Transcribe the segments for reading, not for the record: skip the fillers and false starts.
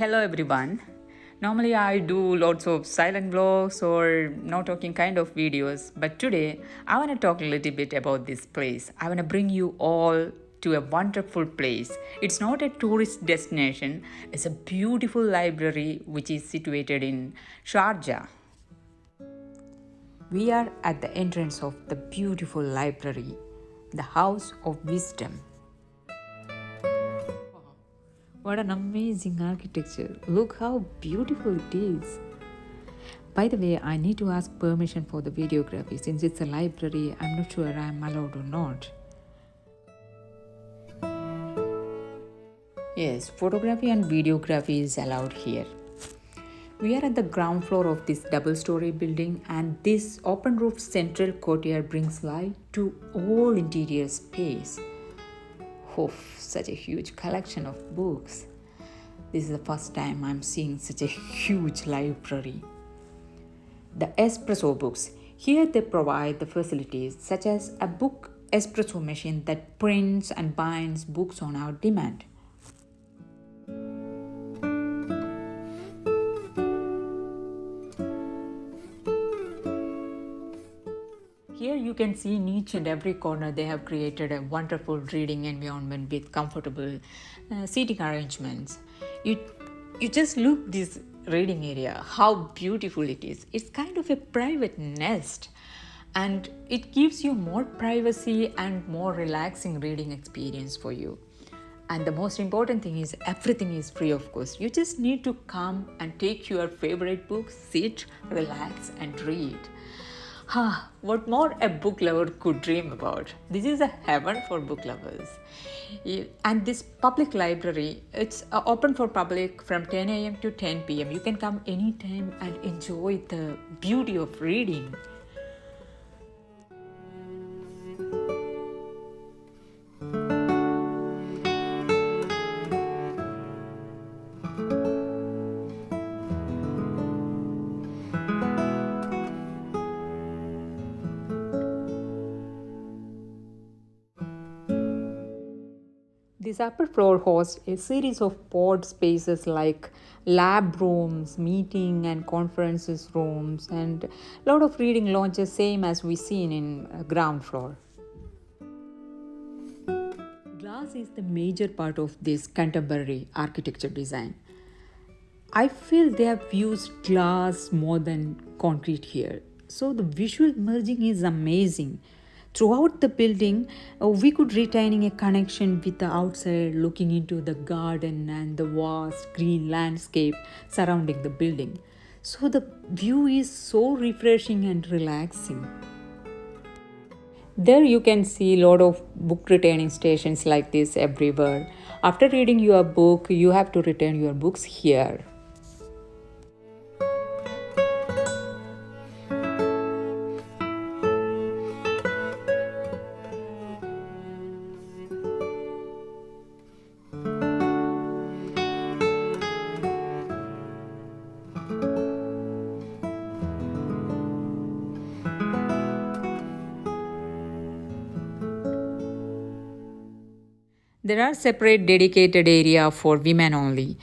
Hello everyone. Normally I do lots of silent vlogs or no talking kind of videos, but today I want to talk a little bit about this place. I want to bring you all to a wonderful place. It's not a tourist destination, it's a beautiful library which is situated in Sharjah. We are at the entrance of the beautiful library, the House of Wisdom. What an amazing architecture. Look how beautiful it is. By the way, I need to ask permission for the videography. Since it's a library, I'm not sure I'm allowed or not. Yes, photography and videography is allowed here. We are at the ground floor of this double-story building, and this open-roof central courtyard brings light to all interior space. Oh, such a huge collection of books. This is the first time I'm seeing such a huge library. The espresso books. Here they provide the facilities such as a book espresso machine that prints and binds books on our demand. Here you can see in each and every corner they have created a wonderful reading environment with comfortable seating arrangements. You just look this reading area, how beautiful it is. It's kind of a private nest and it gives you more privacy and more relaxing reading experience for you. And the most important thing is everything is free of cost. You just need to come and take your favorite book, sit, relax and read. What more a book lover could dream about. This is a heaven for book lovers. And this public library, it's open for public from 10 a.m. to 10 p.m. You can come anytime and enjoy the beauty of reading. This upper floor hosts a series of pod spaces like lab rooms, meeting and conferences rooms, and a lot of reading lounges, same as we seen in ground floor. Glass is the major part of this contemporary architecture design. I feel they have used glass more than concrete here. So the visual merging is amazing. Throughout the building, we could retaining a connection with the outside, looking into the garden and the vast green landscape surrounding the building. So the view is so refreshing and relaxing. There you can see a lot of book retaining stations like this everywhere. After reading your book, you have to return your books here. There are separate dedicated area for women only.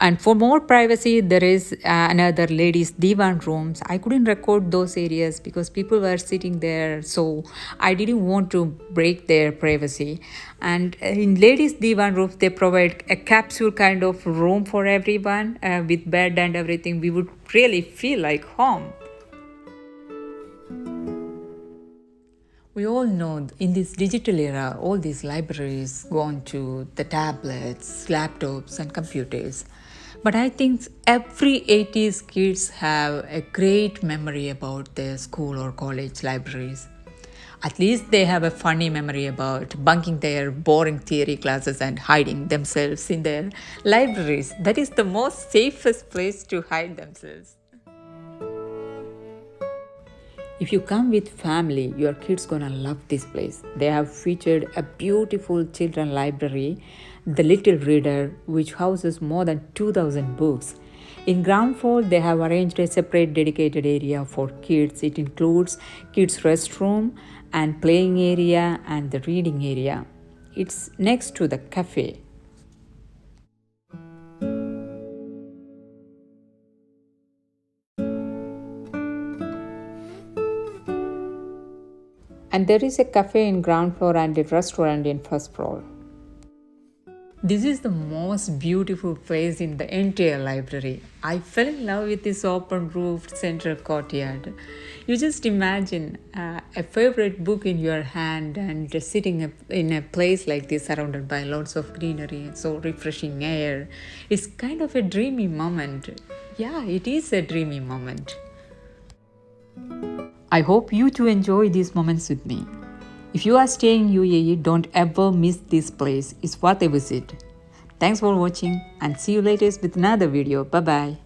And for more privacy, there is another ladies divan rooms. I couldn't record those areas because people were sitting there, so I didn't want to break their privacy. And in ladies divan rooms, they provide a capsule kind of room for everyone with bed and everything. We would really feel like home. We all know in this digital era, all these libraries go on to the tablets, laptops, and computers. But I think every 80s kids have a great memory about their school or college libraries. At least they have a funny memory about bunking their boring theory classes and hiding themselves in their libraries. That is the most safest place to hide themselves. If you come with family, your kids gonna love this place. They have featured a beautiful children library, The Little Reader, which houses more than 2000 books. In ground floor, they have arranged a separate dedicated area for kids. It includes kids' restroom and playing area and the reading area. It's next to the cafe. And there is a cafe in ground floor and a restaurant in first floor. This is the most beautiful place in the entire library. I fell in love with this open roofed central courtyard. You just imagine a favorite book in your hand and just sitting in a place like this surrounded by lots of greenery and so refreshing air. It's kind of a dreamy moment. Yeah, it is a dreamy moment. I hope you too enjoy these moments with me. If you are staying in UAE, don't ever miss this place. It's worth a visit. Thanks for watching and see you later with another video. Bye bye.